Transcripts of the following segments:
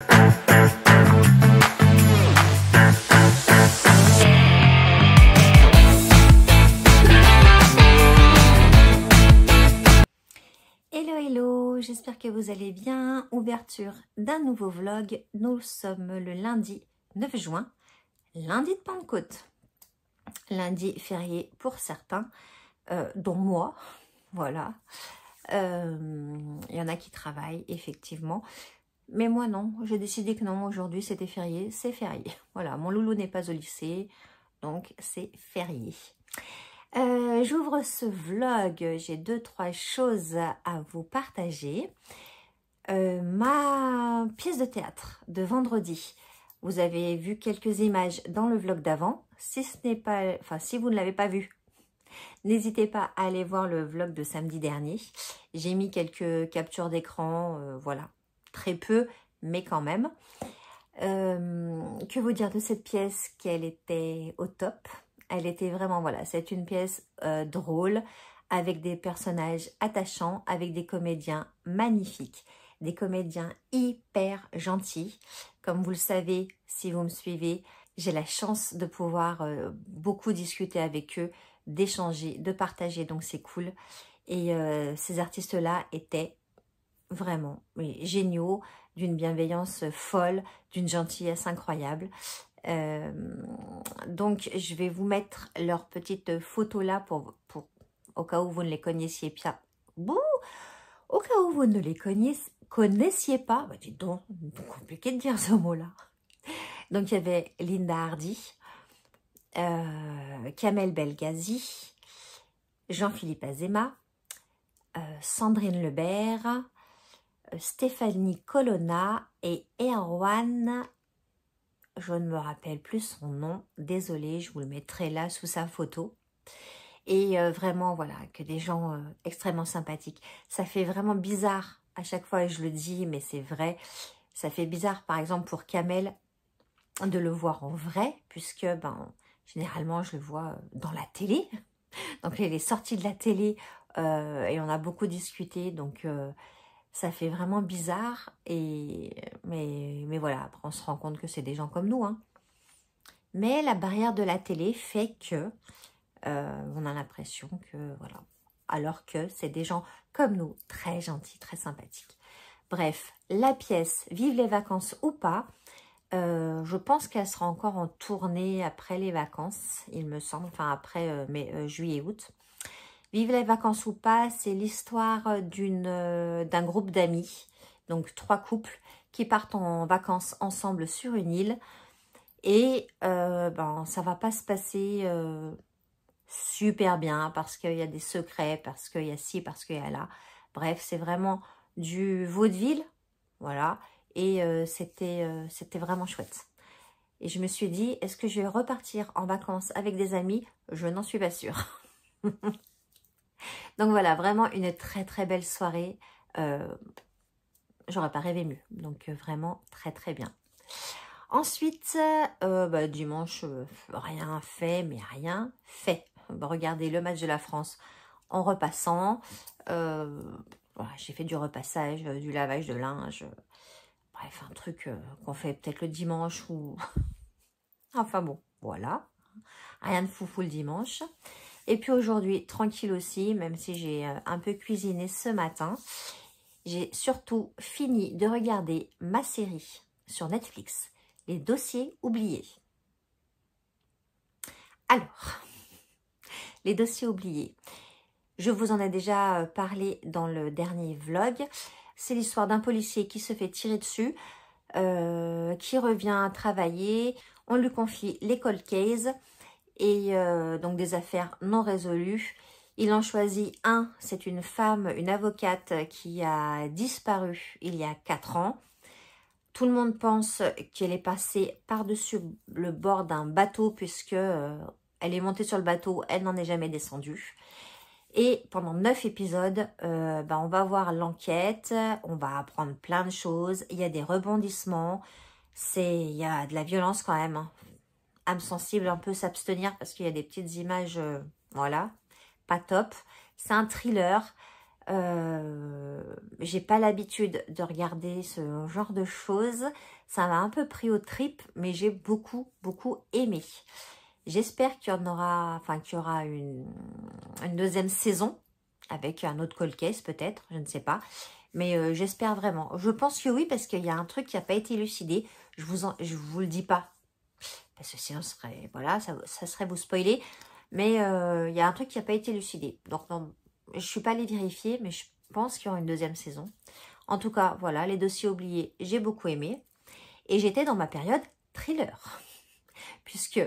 Hello hello, j'espère que vous allez bien. Ouverture d'un nouveau vlog. Nous sommes le lundi 9 juin, lundi de Pentecôte. Lundi férié pour certains, dont moi, voilà. Il y en a qui travaillent, effectivement. Mais moi non, j'ai décidé que non, aujourd'hui c'était férié, c'est férié. Voilà, mon loulou n'est pas au lycée, donc c'est férié. J'ouvre ce vlog, j'ai 2-3 choses à vous partager. Ma pièce de théâtre de vendredi, vous avez vu quelques images dans le vlog d'avant. Si ce n'est pas, enfin si vous ne l'avez pas vu, n'hésitez pas à aller voir le vlog de samedi dernier. J'ai mis quelques captures d'écran, voilà, très peu, mais quand même. Que vous dire de cette pièce qu'elle était au top. Elle était vraiment, voilà, c'est une pièce drôle, avec des personnages attachants, avec des comédiens magnifiques, des comédiens hyper gentils. Comme vous le savez, si vous me suivez, j'ai la chance de pouvoir beaucoup discuter avec eux, d'échanger, de partager, donc c'est cool. Et ces artistes-là étaient vraiment géniaux, d'une bienveillance folle, d'une gentillesse incroyable. Donc je vais vous mettre leurs petites photos là pour au cas où vous ne les connaissiez pas. Bouh, au cas où vous ne les connaissiez pas, bah dis donc, compliqué de dire ce mot là. Donc il y avait Linda Hardy, Kamel Belghazi, Jean-Philippe Azéma, Sandrine Lebert, Stéphanie Colonna et Erwan, je ne me rappelle plus son nom, désolée, je vous le mettrai là sous sa photo. Et vraiment, voilà, que des gens extrêmement sympathiques. Ça fait vraiment bizarre à chaque fois, et je le dis, mais c'est vrai, ça fait bizarre, par exemple, pour Kamel, de le voir en vrai, puisque, ben, généralement, je le vois dans la télé. Donc, il est sorti de la télé et on a beaucoup discuté, donc ça fait vraiment bizarre. Mais voilà, après, on se rend compte que c'est des gens comme nous, hein. Mais la barrière de la télé fait que on a l'impression que, voilà, alors que c'est des gens comme nous, très gentils, très sympathiques. Bref, la pièce « Vive les vacances ou pas », je pense qu'elle sera encore en tournée après les vacances, il me semble, enfin après juillet-août. Vive les vacances ou pas, c'est l'histoire d'un groupe d'amis, donc 3 couples qui partent en vacances ensemble sur une île. Et ben, ça va pas se passer super bien parce qu'il y a des secrets, parce qu'il y a ci, parce qu'il y a là. Bref, c'est vraiment du vaudeville, voilà. Et c'était vraiment chouette. Et je me suis dit, est-ce que je vais repartir en vacances avec des amis? Je n'en suis pas sûre. Donc voilà, vraiment une très très belle soirée. J'aurais pas rêvé mieux. Donc vraiment très très bien. Ensuite, bah, dimanche, rien fait, mais rien fait. Regardez le match de la France en repassant. Voilà, j'ai fait du repassage, du lavage de linge. Bref, un truc qu'on fait peut-être le dimanche ou... Enfin bon, voilà. Rien de foufou le dimanche. Et puis aujourd'hui, tranquille aussi, même si j'ai un peu cuisiné ce matin. J'ai surtout fini de regarder ma série sur Netflix, Les dossiers oubliés. Alors, les dossiers oubliés. Je vous en ai déjà parlé dans le dernier vlog. C'est l'histoire d'un policier qui se fait tirer dessus, qui revient travailler. On lui confie les cold cases et donc des affaires non résolues. Il en choisit un, c'est une femme, une avocate qui a disparu il y a 4 ans. Tout le monde pense qu'elle est passée par-dessus le bord d'un bateau puisque elle est montée sur le bateau, elle n'en est jamais descendue. Et pendant 9 épisodes, on va voir l'enquête, on va apprendre plein de choses, il y a des rebondissements, il y a de la violence quand même, hein. Âme sensible, un peu s'abstenir parce qu'il y a des petites images, voilà, pas top. C'est un thriller, J'ai pas l'habitude de regarder ce genre de choses. Ça m'a un peu pris aux tripes, mais j'ai beaucoup, beaucoup aimé. J'espère qu'il y en aura, enfin qu'il y aura une deuxième saison avec un autre cold case peut-être, je ne sais pas. Mais j'espère vraiment. Je pense que oui, parce qu'il y a un truc qui n'a pas été élucidé. Je vous le dis pas. Parce que sinon, voilà, ça serait vous spoiler. Mais il y a un truc qui n'a pas été élucidé. Donc, non, je ne suis pas allée vérifier, mais je pense qu'il y aura une deuxième saison. En tout cas, voilà, les dossiers oubliés, j'ai beaucoup aimé. Et j'étais dans ma période thriller. Puisque,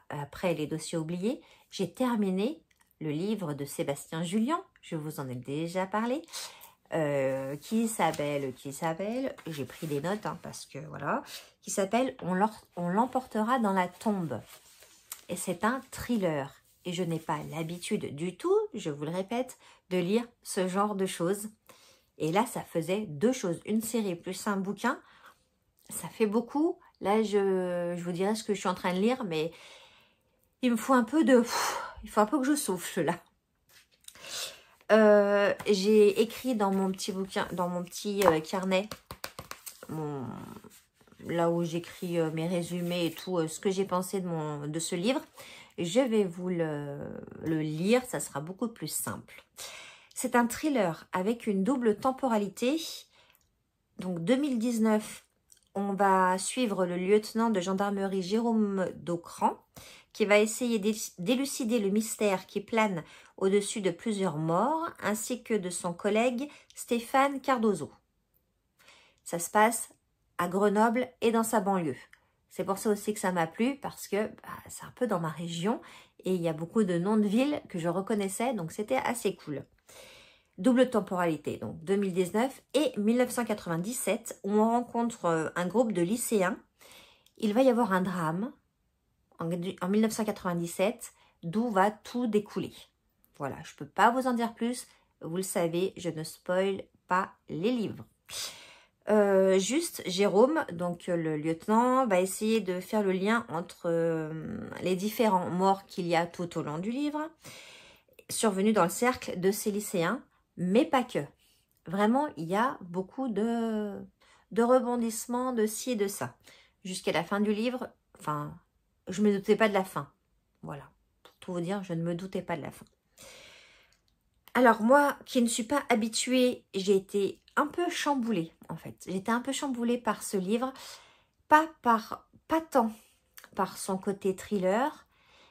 après les dossiers oubliés, j'ai terminé le livre de Sébastien Julian. Je vous en ai déjà parlé. Qui s'appelle, j'ai pris des notes hein, parce que voilà, qui s'appelle On l'emportera dans la tombe. Et c'est un thriller. Et je n'ai pas l'habitude du tout, je vous le répète, de lire ce genre de choses. Et là, ça faisait deux choses. Une série plus un bouquin, ça fait beaucoup. Là, je vous dirai ce que je suis en train de lire, mais il me faut un peu de... Il faut un peu que je souffle là. J'ai écrit dans mon petit bouquin, dans mon petit carnet, là où j'écris mes résumés et tout, ce que j'ai pensé de ce livre. Je vais vous le lire, ça sera beaucoup plus simple. C'est un thriller avec une double temporalité. Donc 2019, on va suivre le lieutenant de gendarmerie Jérôme Daucran, qui va essayer d'élucider le mystère qui plane au-dessus de plusieurs morts, ainsi que de son collègue Stéphane Cardozo. Ça se passe à Grenoble et dans sa banlieue. C'est pour ça aussi que ça m'a plu, parce que c'est un peu dans ma région, et il y a beaucoup de noms de villes que je reconnaissais, donc c'était assez cool. Double temporalité, donc 2019 et 1997, où on rencontre un groupe de lycéens. Il va y avoir un drame en 1997, d'où va tout découler. Voilà, je ne peux pas vous en dire plus. Vous le savez, je ne spoil pas les livres. Juste, Jérôme, donc le lieutenant, va essayer de faire le lien entre les différents morts qu'il y a tout au long du livre, survenus dans le cercle de ces lycéens, mais pas que. Vraiment, il y a beaucoup de rebondissements de ci et de ça. Jusqu'à la fin du livre, enfin, je ne me doutais pas de la fin. Voilà, pour tout vous dire, je ne me doutais pas de la fin. Alors moi, qui ne suis pas habituée, j'ai été un peu chamboulée en fait. J'étais un peu chamboulée par ce livre, pas tant par son côté thriller,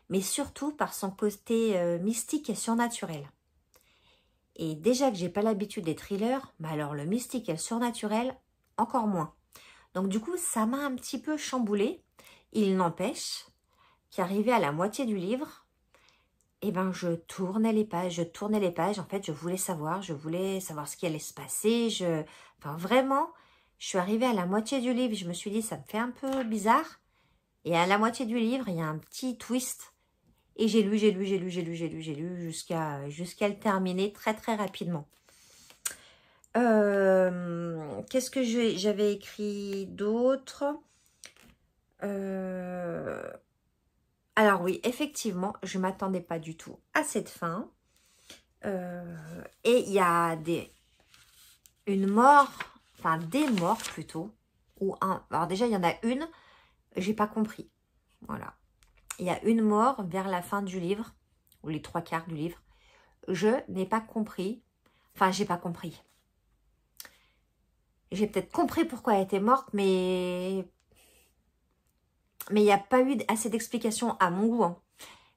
mais surtout par son côté mystique et surnaturel. Et déjà que j'ai pas l'habitude des thrillers, bah alors le mystique et le surnaturel, encore moins. Donc du coup, ça m'a un petit peu chamboulée. Il n'empêche qu'arrivé à la moitié du livre, eh ben, je tournais les pages. En fait, je voulais savoir ce qui allait se passer. Enfin, vraiment, je suis arrivée à la moitié du livre. Je me suis dit, ça me fait un peu bizarre. Et à la moitié du livre, il y a un petit twist. Et j'ai lu jusqu'à le terminer très, très rapidement. Qu'est-ce que j'avais écrit d'autre? Alors oui, effectivement, je ne m'attendais pas du tout à cette fin. Et il y a une mort, enfin des morts plutôt. Alors déjà, il y en a une, j'ai pas compris. Voilà. Il y a une mort vers la fin du livre, ou les 3/4 du livre. Je n'ai pas compris. Enfin, j'ai pas compris. J'ai peut-être compris pourquoi elle était morte, mais il n'y a pas eu assez d'explications à mon goût. Hein.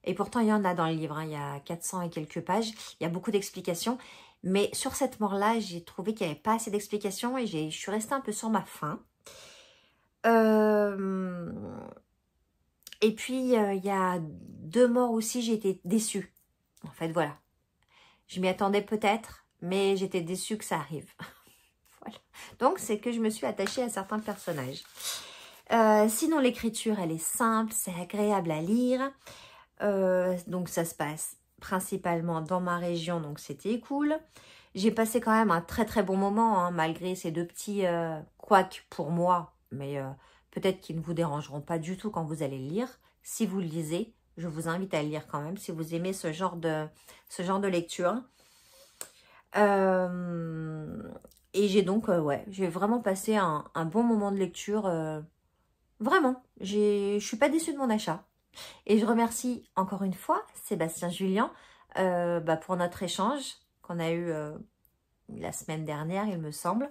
Et pourtant, il y en a dans le livre. Hein. Il y a 400 et quelques pages. Il y a beaucoup d'explications. Mais sur cette mort-là, j'ai trouvé qu'il n'y avait pas assez d'explications et je suis restée un peu sur ma faim. Et puis, il y a 2 morts aussi, j'ai été déçue. En fait, voilà. Je m'y attendais peut-être, mais j'étais déçue que ça arrive. Voilà. Donc, c'est que je me suis attachée à certains personnages. Sinon, l'écriture, elle est simple, c'est agréable à lire. Donc, ça se passe principalement dans ma région, donc c'était cool. J'ai passé quand même un très très bon moment, hein, malgré ces 2 petits couacs pour moi, mais peut-être qu'ils ne vous dérangeront pas du tout quand vous allez le lire. Si vous le lisez, je vous invite à le lire quand même, si vous aimez ce genre de lecture. Et j'ai donc, ouais, j'ai vraiment passé un bon moment de lecture. Vraiment, je suis pas déçue de mon achat. Et je remercie encore une fois Sébastien Julien pour notre échange qu'on a eu la semaine dernière, il me semble,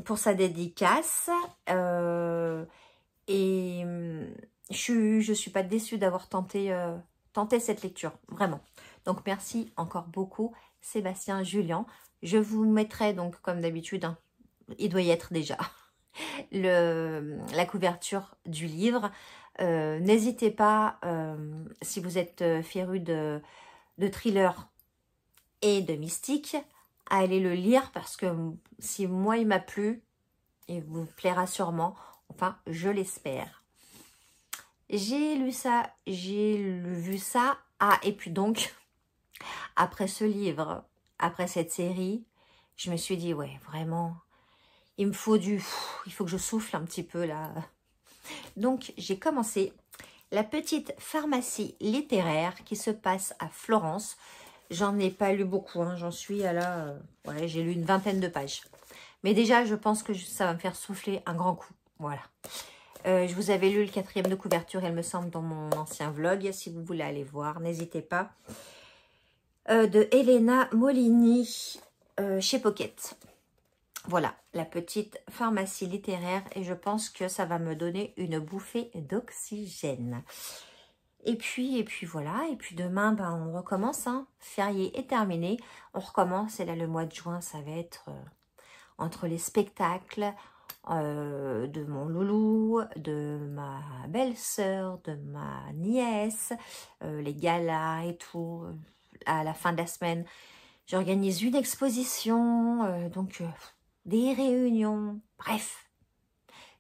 pour sa dédicace. Et je suis pas déçue d'avoir tenté cette lecture, vraiment. Donc merci encore beaucoup Sébastien Julien. Je vous mettrai donc comme d'habitude, hein, il doit y être déjà, la couverture du livre. N'hésitez pas, si vous êtes féru de thriller et de mystique, à aller le lire parce que si moi il m'a plu, il vous plaira sûrement. Enfin, je l'espère. J'ai lu ça, j'ai vu ça. Ah, et puis donc, après ce livre, après cette série, je me suis dit, ouais, vraiment, il faut que je souffle un petit peu là. Donc, j'ai commencé La petite pharmacie littéraire qui se passe à Florence. J'en ai pas lu beaucoup, hein, j'en suis à là, ouais, j'ai lu une vingtaine de pages. Mais déjà, je pense que ça va me faire souffler un grand coup, voilà. Je vous avais lu le 4e de couverture, il me semble, dans mon ancien vlog. Si vous voulez aller voir, n'hésitez pas. De Elena Molini, chez Pocket. Voilà, la petite pharmacie littéraire. Et je pense que ça va me donner une bouffée d'oxygène. Et puis voilà. Et puis demain, on recommence. Hein. Férié est terminé. On recommence. Et là, le mois de juin, ça va être entre les spectacles, de mon loulou, de ma belle-sœur, de ma nièce, les galas et tout. À la fin de la semaine, j'organise une exposition, donc des réunions. Bref,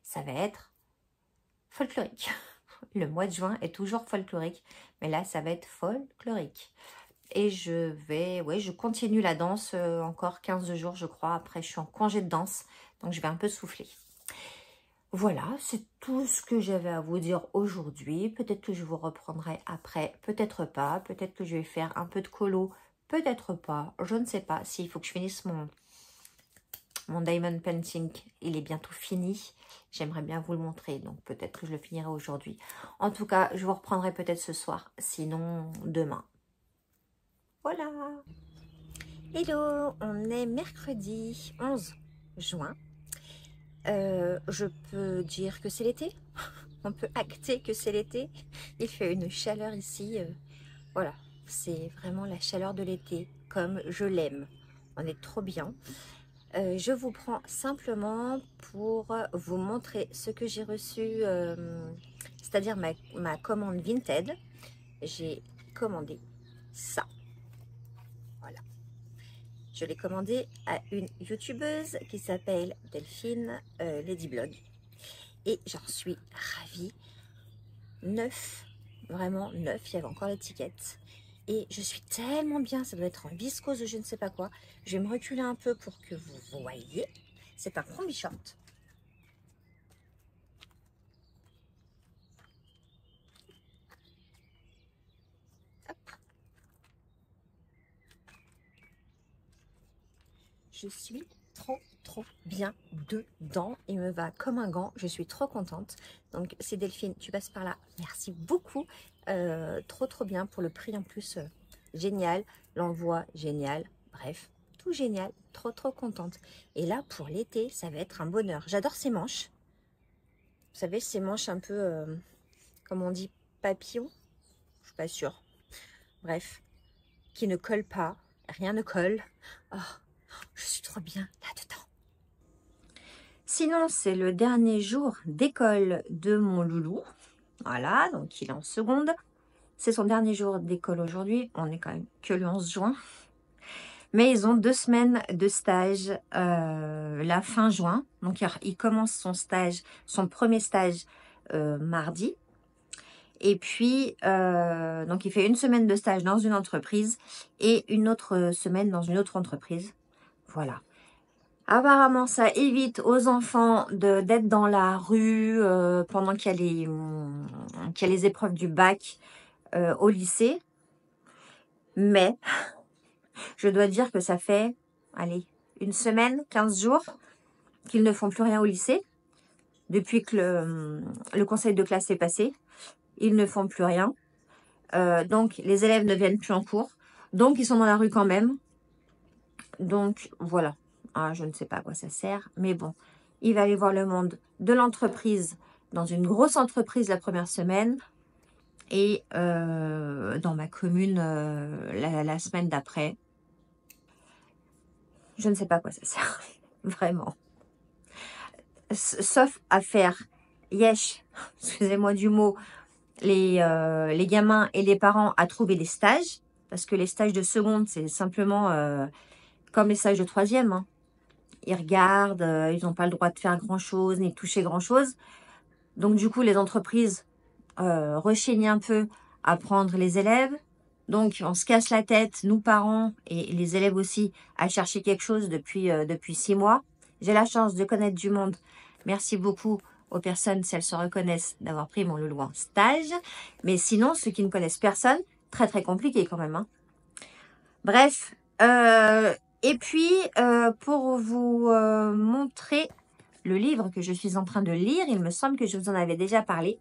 ça va être folklorique. Le mois de juin est toujours folklorique, mais là, ça va être folklorique. Et je continue la danse encore 15 jours, je crois. Après, je suis en congé de danse. Donc, je vais un peu souffler. Voilà, c'est tout ce que j'avais à vous dire aujourd'hui. Peut-être que je vous reprendrai après, peut-être pas. Peut-être que je vais faire un peu de colo, peut-être pas. Je ne sais pas. S'il faut que je finisse mon diamond painting, il est bientôt fini. J'aimerais bien vous le montrer, donc peut-être que je le finirai aujourd'hui. En tout cas, je vous reprendrai peut-être ce soir, sinon demain. Voilà. Hello, on est mercredi 11 juin. Je peux dire que c'est l'été. On peut acter que c'est l'été. Il fait une chaleur ici. Voilà, c'est vraiment la chaleur de l'été, comme je l'aime. On est trop bien. Je vous prends simplement pour vous montrer ce que j'ai reçu, c'est-à-dire ma commande Vinted. J'ai commandé ça. Voilà. Je l'ai commandé à une youtubeuse qui s'appelle Delphine Ladyblog. Et j'en suis ravie. Neuf, vraiment neuf, il y avait encore l'étiquette. Et je suis tellement bien, ça doit être en viscose ou je ne sais pas quoi. Je vais me reculer un peu pour que vous voyez. C'est un combi short. Hop. Je suis trop bien dedans. Il me va comme un gant. Je suis trop contente. Donc, c'est Delphine, tu passes par là. Merci beaucoup. Trop bien pour le prix en plus. Génial. L'envoi, génial. Bref, tout génial. Trop contente. Et là, pour l'été, ça va être un bonheur. J'adore ces manches. Vous savez, ces manches un peu, comme on dit, papillon. Je suis pas sûre. Bref, qui ne collent pas. Rien ne colle. Oh, je suis trop bien là-dedans. Sinon, c'est le dernier jour d'école de mon loulou. Voilà, donc il est en seconde. C'est son dernier jour d'école aujourd'hui. On est quand même que le 11 juin. Mais ils ont 2 semaines de stage la fin juin. Donc il commence son stage, son premier stage mardi. Et puis, donc il fait une semaine de stage dans une entreprise et une autre semaine dans une autre entreprise. Voilà. Apparemment, ça évite aux enfants d'être dans la rue pendant qu'il y a les épreuves du bac au lycée. Mais Je dois dire que ça fait, allez, une semaine, 15 jours qu'ils ne font plus rien au lycée. Depuis que le conseil de classe est passé, ils ne font plus rien. Donc, les élèves ne viennent plus en cours. Donc, ils sont dans la rue quand même. Donc, voilà. Ah, je ne sais pas à quoi ça sert. Mais bon, il va aller voir le monde de l'entreprise dans une grosse entreprise la première semaine. Et dans ma commune la semaine d'après. Je ne sais pas à quoi ça sert. Vraiment. Sauf à faire yesh, excusez-moi du mot, les gamins et les parents à trouver des stages. Parce que les stages de seconde, c'est simplement comme les stages de troisième. Hein. Ils regardent, ils n'ont pas le droit de faire grand-chose, ni de toucher grand-chose. Donc du coup, les entreprises rechignent un peu à prendre les élèves. Donc on se casse la tête, nous parents et les élèves aussi, à chercher quelque chose depuis 6 mois. J'ai la chance de connaître du monde. Merci beaucoup aux personnes, si elles se reconnaissent, d'avoir pris mon loulou en stage. Mais sinon, ceux qui ne connaissent personne, très très compliqué quand même. Hein. Bref, et puis pour vous montrer le livre que je suis en train de lire, il me semble que je vous en avais déjà parlé,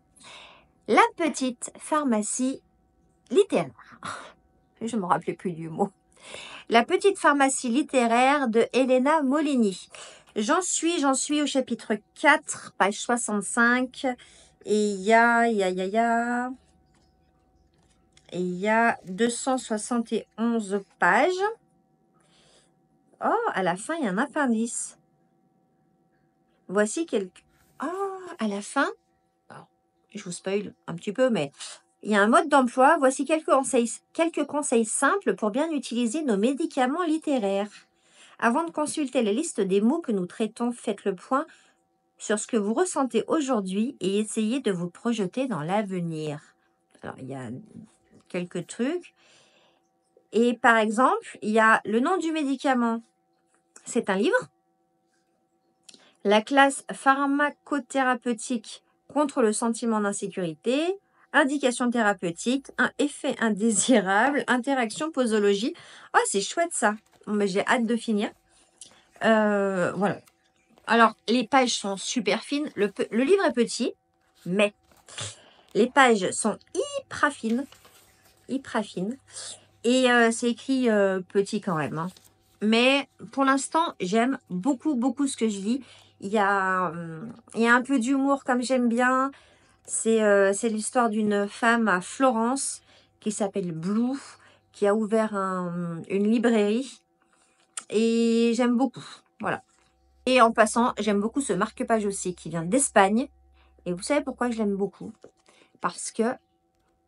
La petite pharmacie littéraire. Je ne me rappelais plus du mot. La petite pharmacie littéraire de Elena Molini. J'en suis au chapitre 4, page 65. Et il y a 271 pages. Oh, à la fin, il y a un appendice. Voici quelques... Oh, à la fin, alors, je vous spoil un petit peu, mais il y a un mode d'emploi. Voici quelques conseils simples pour bien utiliser nos médicaments littéraires. Avant de consulter la liste des mots que nous traitons, faites le point sur ce que vous ressentez aujourd'hui et essayez de vous projeter dans l'avenir. Alors, il y a quelques trucs. Et par exemple, il y a le nom du médicament. C'est un livre. La classe pharmacothérapeutique contre le sentiment d'insécurité. Indication thérapeutique. Un effet indésirable. Interaction posologie. Oh, c'est chouette ça. Bon, ben, j'ai hâte de finir. Voilà. Alors, les pages sont super fines. Le livre est petit, mais les pages sont hyper fines. Hyper fines. Et c'est écrit petit quand même. Hein. Mais pour l'instant, j'aime beaucoup, beaucoup ce que je lis. Il y a un peu d'humour comme j'aime bien. C'est l'histoire d'une femme à Florence qui s'appelle Blue, qui a ouvert une librairie. Et j'aime beaucoup. Voilà. Et en passant, j'aime beaucoup ce marque-page aussi qui vient d'Espagne. Et vous savez pourquoi je l'aime beaucoup? Parce que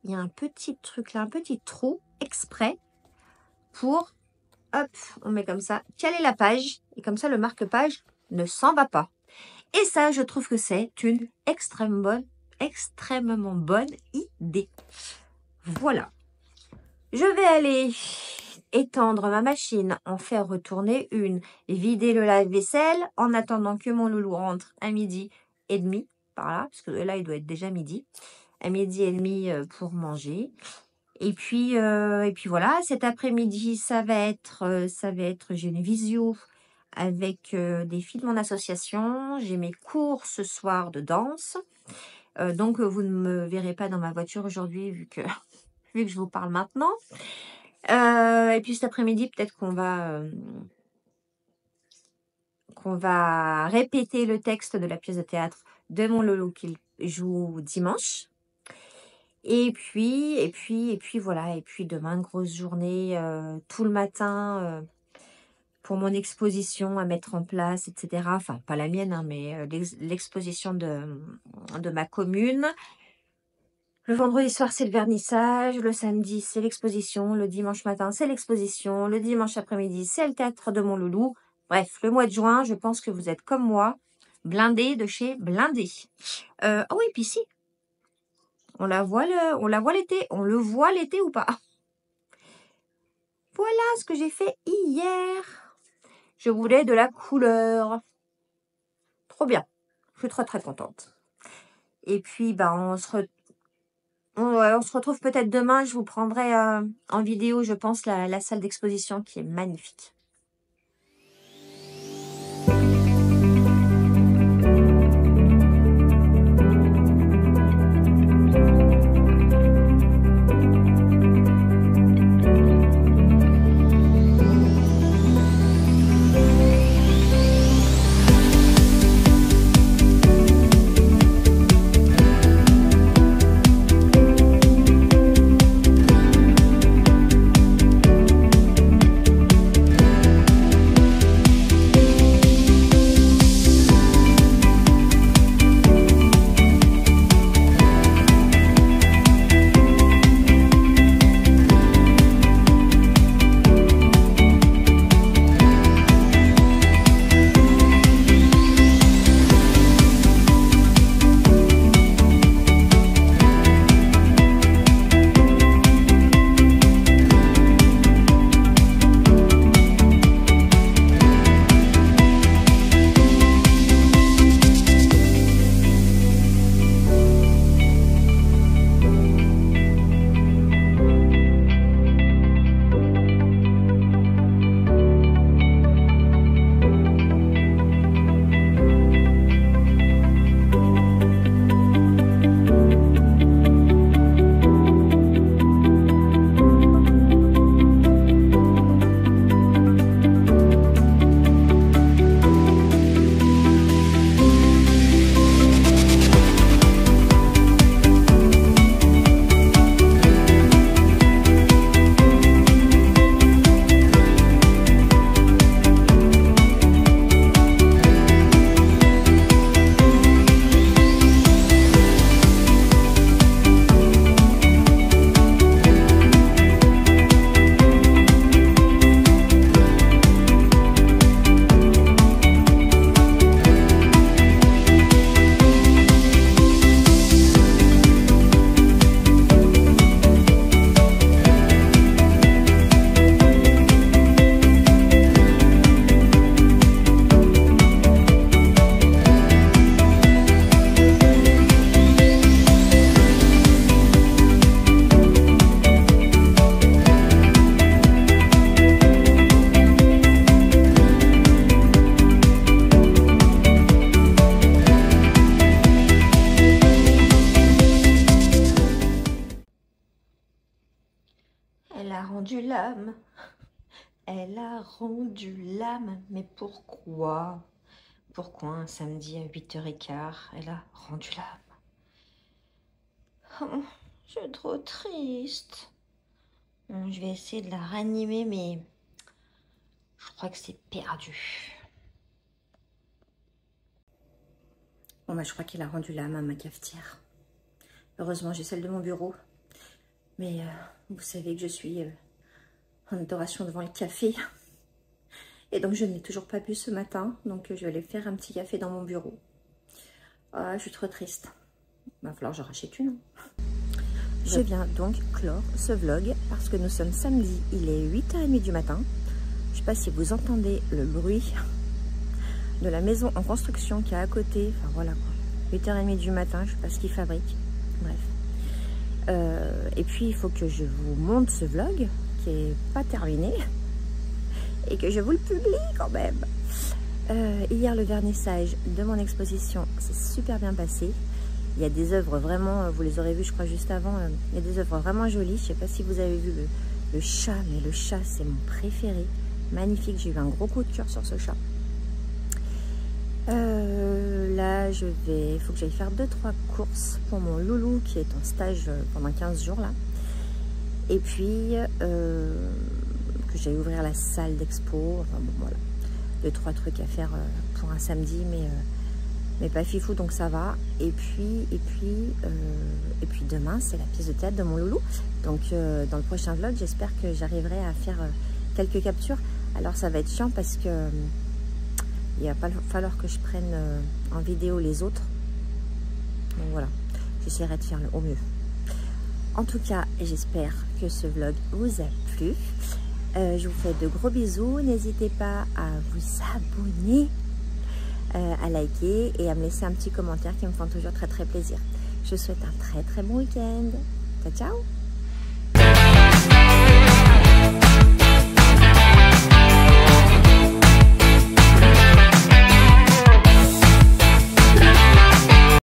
il y a un petit truc là, un petit trou exprès pour, hop, on met comme ça, caler la page. Et comme ça, le marque-page ne s'en va pas. Et ça, je trouve que c'est une extrêmement bonne idée. Voilà. Je vais aller étendre ma machine, en faire retourner une, vider le lave-vaisselle en attendant que mon loulou rentre à 12h30 par là, parce que là il doit être déjà midi, à 12h30 pour manger. Et puis voilà, cet après-midi ça va être j'ai une visio avec des filles de mon association, j'ai mes cours ce soir de danse, donc vous ne me verrez pas dans ma voiture aujourd'hui vu que je vous parle maintenant. Et puis cet après-midi, peut-être qu'on va répéter le texte de la pièce de théâtre de mon loulou qu'il joue dimanche. Et puis voilà. Et puis demain, grosse journée, tout le matin pour mon exposition à mettre en place, etc. Enfin, pas la mienne, hein, mais l'exposition de ma commune. Le vendredi soir, c'est le vernissage. Le samedi, c'est l'exposition. Le dimanche matin, c'est l'exposition. Le dimanche après-midi, c'est le théâtre de mon loulou. Bref, le mois de juin, je pense que vous êtes comme moi, blindés de chez blindés. Ah oui, puis si. On le voit l'été. On le voit l'été ou pas? Voilà ce que j'ai fait hier. Je voulais de la couleur. Trop bien. Je suis très très contente. Et puis, on se retrouve. on se retrouve peut-être demain. Je vous prendrai en vidéo, je pense, la salle d'exposition qui est magnifique. L'âme, elle a rendu l'âme, mais pourquoi? Pourquoi un samedi à 8h15, elle a rendu l'âme? Oh, je suis trop triste. Bon, je vais essayer de la ranimer, mais je crois que c'est perdu. Bon, bah, je crois qu'elle a rendu l'âme à ma cafetière. Heureusement, j'ai celle de mon bureau. Mais vous savez que je suis en adoration devant le café. Et donc, je n'ai toujours pas bu ce matin. Donc, je vais aller faire un petit café dans mon bureau. Ah, je suis trop triste. Il va falloir que j'en rachète une. Je viens donc clore ce vlog parce que nous sommes samedi. Il est 8h30 du matin. Je ne sais pas si vous entendez le bruit de la maison en construction qui est à côté. Enfin, voilà quoi. 8h30 du matin, je ne sais pas ce qu'ils fabriquent. Bref. Et puis il faut que je vous montre ce vlog qui est pas terminé et que je vous le publie quand même. Hier le vernissage de mon exposition s'est super bien passé. Il y a des œuvres vraiment, vous les aurez vues je crois juste avant, il y a des œuvres vraiment jolies. Je sais pas si vous avez vu le chat, mais le chat c'est mon préféré, magnifique, j'ai eu un gros coup de cœur sur ce chat. Là il faut que j'aille faire 2-3 courses pour mon loulou qui est en stage pendant 15 jours là. Et puis que j'aille ouvrir la salle d'expo, enfin bon voilà, 2-3 trucs à faire pour un samedi, mais pas fifou donc ça va. Et puis demain c'est la pièce de théâtre de mon loulou, donc dans le prochain vlog j'espère que j'arriverai à faire quelques captures. Alors ça va être chiant parce que il va pas falloir que je prenne en vidéo les autres. Donc voilà, j'essaierai de faire au mieux. En tout cas, j'espère que ce vlog vous a plu. Je vous fais de gros bisous. N'hésitez pas à vous abonner, à liker et à me laisser un petit commentaire qui me font toujours très très plaisir. Je vous souhaite un très très bon week-end. Ciao ciao.